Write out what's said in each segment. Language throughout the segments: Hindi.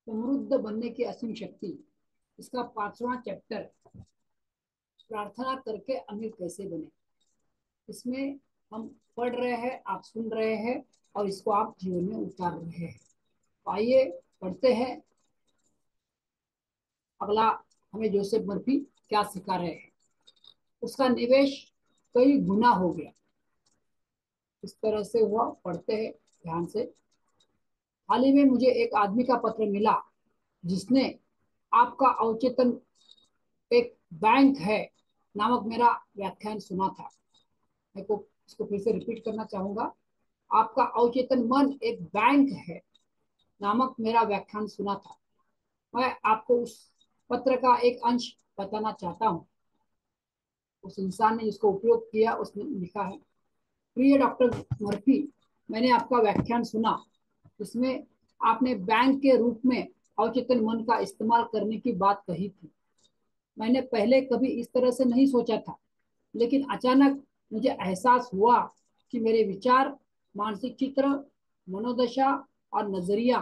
समृद्ध बनने की असीम शक्ति, इसका 5वां चैप्टर, प्रार्थना करके अमीर कैसे बने। इसमें हम पढ़ रहे हैं, आप सुन रहे हैं और इसको आप जीवन में उतार रहे हैं। तो आइए पढ़ते हैं। अगला हमें जोसेफ मर्फी क्या सिखा रहे हैं। उसका निवेश कई गुना हो गया। इस तरह से हुआ, पढ़ते हैं ध्यान से। हाल ही में मुझे एक आदमी का पत्र मिला जिसने आपका अवचेतन एक बैंक है नामक मेरा व्याख्यान सुना था। मैं को इसको फिर से रिपीट करना चाहूंगा। आपका अवचेतन मन एक बैंक है नामक मेरा व्याख्यान सुना था। मैं आपको उस पत्र का एक अंश बताना चाहता हूँ। उस इंसान ने जिसको उपयोग किया उसने लिखा है, प्रिय डॉक्टर मर्फी, मैंने आपका व्याख्यान सुना। इसमें आपने बैंक के रूप में अवचेतन मन का इस्तेमाल करने की बात कही थी। मैंने पहले कभी इस तरह से नहीं सोचा था, लेकिन अचानक मुझे एहसास हुआ कि मेरे विचार, मानसिक चित्र, मनोदशा और नजरिया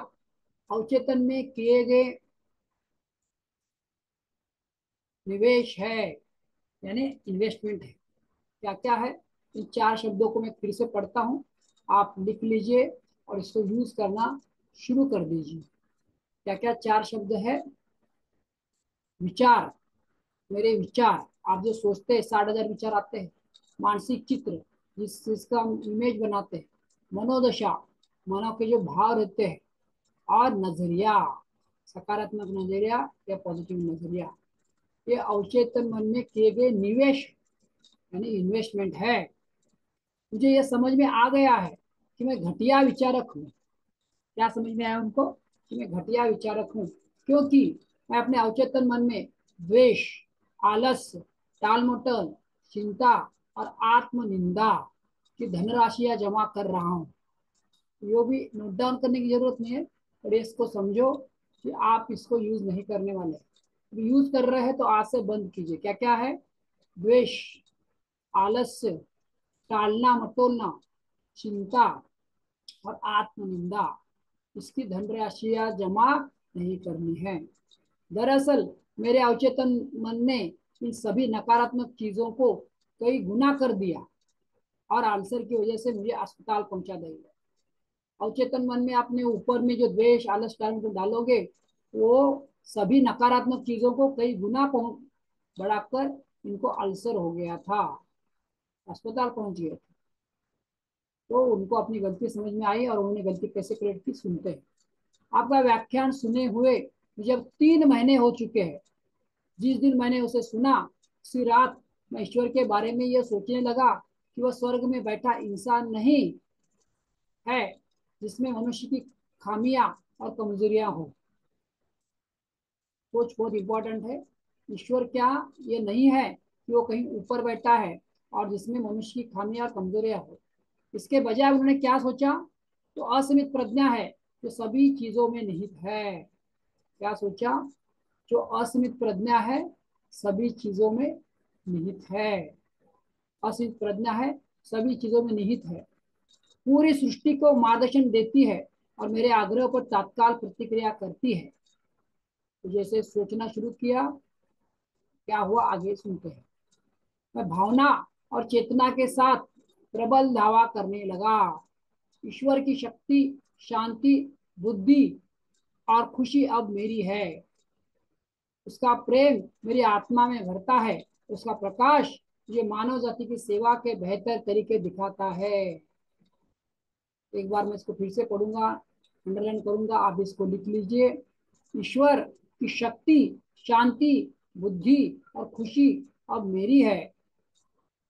अवचेतन में किए गए निवेश है, यानी इन्वेस्टमेंट है। क्या क्या है, इन 4 शब्दों को मैं फिर से पढ़ता हूँ, आप लिख लीजिए और इसको यूज करना शुरू कर दीजिए। क्या क्या 4 शब्द है। विचार, मेरे विचार, आप जो सोचते हैं 60,000 विचार आते हैं। मानसिक चित्र, जिसका हम इमेज बनाते हैं। मनोदशा, मानव के जो भाव रहते हैं। और नजरिया, सकारात्मक नजरिया या पॉजिटिव नजरिया, ये अवचेतन मन में किए गए निवेश यानी इन्वेस्टमेंट है। मुझे ये समझ में आ गया है कि मैं घटिया विचारक हूँ। क्या समझ में आया उनको कि मैं घटिया विचारक हूँ, क्योंकि मैं अपने अवचेतन मन में द्वेष, आलस्य, टाल मटोल, चिंता और आत्मनिंदा की धनराशियां जमा कर रहा हूँ। यो भी नोट डाउन करने की जरूरत नहीं है, और इसको समझो कि आप इसको यूज नहीं करने वाले। यूज कर रहे हैं तो आज से बंद कीजिए। क्या क्या है। द्वेष, आलस्य, टालना मटोलना, चिंता और आत्मनिंदा, इसकी धनराशियां जमा नहीं करनी है। दरअसल मेरे अवचेतन मन ने इन सभी नकारात्मक चीजों को कई गुना कर दिया और आंसर की वजह से मुझे अस्पताल पहुंचा देगा। अवचेतन मन में आपने ऊपर में जो द्वेष, आलस, टाइम को डालोगे, वो सभी नकारात्मक चीजों को कई गुना बढ़ाकर इनको अल्सर हो गया था, अस्पताल पहुंच गए थे। तो उनको अपनी गलती समझ में आई और उन्होंने गलती कैसे करेक्ट की, सुनते हैं। आपका व्याख्यान सुने हुए जब 3 महीने हो चुके हैं। जिस दिन मैंने उसे सुना, उसी रात मैं ईश्वर के बारे में यह सोचने लगा कि वह स्वर्ग में बैठा इंसान नहीं है जिसमें मनुष्य की खामियां और कमजोरियां हो। सोच बहुत इंपॉर्टेंट है। ईश्वर क्या ये नहीं है कि वो कहीं ऊपर बैठा है और जिसमें मनुष्य की खामियां और कमजोरियां हो। इसके बजाय उन्होंने क्या सोचा, तो असीमित प्रज्ञा है जो सभी चीजों में निहित है। क्या सोचा, जो असीमित प्रज्ञा है सभी चीजों में निहित है। असीमित प्रज्ञा है, सभी चीजों में निहित है, पूरी सृष्टि को मार्गदर्शन देती है और मेरे आग्रह पर तत्काल प्रतिक्रिया करती है। तो जैसे सोचना शुरू किया, क्या हुआ आगे सुनते हैं। मैं भावना और चेतना के साथ प्रबल दावा करने लगा। ईश्वर की शक्ति, शांति, बुद्धि और खुशी अब मेरी है। उसका प्रेम मेरी आत्मा में भरता है। उसका प्रकाश ये मानव जाति की सेवा के बेहतर तरीके दिखाता है। एक बार मैं इसको फिर से पढ़ूंगा, अंडरलाइन करूंगा, आप इसको लिख लीजिए। ईश्वर की शक्ति, शांति, बुद्धि और खुशी अब मेरी है।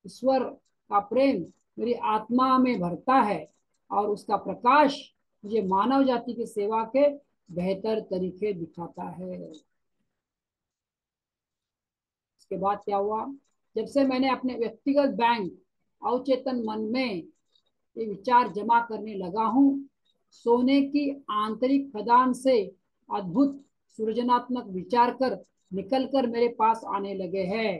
ईश्वर का प्रेम मेरी आत्मा में भरता है और उसका प्रकाश मुझे मानव जाति की सेवा के बेहतर तरीके दिखाता है। इसके बाद क्या हुआ, जब से मैंने अपने व्यक्तिगत बैंक अवचेतन मन में ये विचार जमा करने लगा हूँ, सोने की आंतरिक खदान से अद्भुत सृजनात्मक विचार कर निकल कर मेरे पास आने लगे हैं।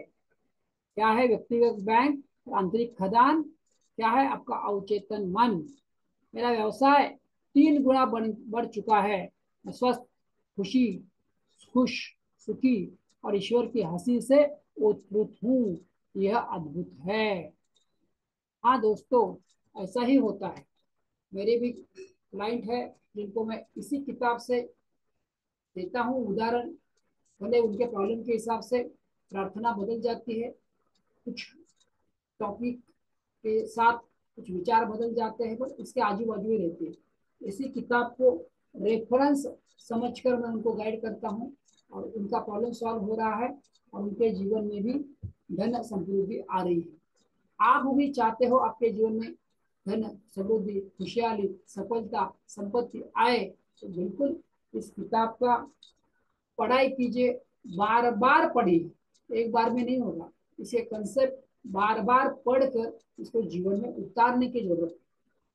क्या है व्यक्तिगत बैंक और आंतरिक खदान, क्या है आपका अवचेतन मन। मेरा व्यवसाय 3 गुना बढ़ चुका है। मैं स्वस्थ, खुशी, खुश, सुखी और ईश्वर की हंसी से ओतप्रोत हूँ। यह अद्भुत है। हाँ दोस्तों, ऐसा ही होता है। मेरे भी क्लाइंट है जिनको मैं इसी किताब से देता हूँ उदाहरण। भले उनके प्रॉब्लम के हिसाब से प्रार्थना बदल जाती है, कुछ टॉपिक के साथ कुछ विचार बदल जाते हैं, पर इसके आजू बाजू ही रहते हैं। इसी किताब को रेफरेंस समझकर मैं उनको गाइड करता हूँ, और उनका प्रॉब्लम सॉल्व हो रहा है, और उनके जीवन में भी धन समृद्धि आ रही है। आप भी चाहते हो आपके जीवन में धन समृद्धि, खुशहाली, सफलता, संपत्ति आए, तो बिल्कुल इस किताब का पढ़ाई कीजिए। बार बार पढ़िए, एक बार में नहीं होगा। इसे कंसेप्ट बार बार पढ़कर इसको जीवन में उतारने की जरूरत है।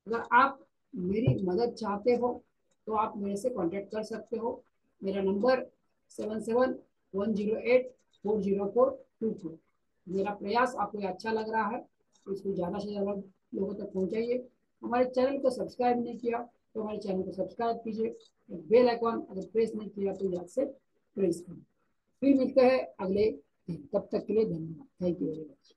अगर आप मेरी मदद चाहते हो तो आप मेरे से कांटेक्ट कर सकते हो। मेरा नंबर 7710840424। मेरा प्रयास आपको अच्छा लग रहा है तो इसको ज़्यादा से ज़्यादा लोगों तक पहुंचाइए। हमारे चैनल को सब्सक्राइब नहीं किया तो हमारे चैनल को सब्सक्राइब कीजिए। बेल आइकॉन अगर प्रेस नहीं किया तो याद से प्रेस करें। फिर मिलते हैं अगले दिन, तब तक के लिए धन्यवाद। Thank you very much.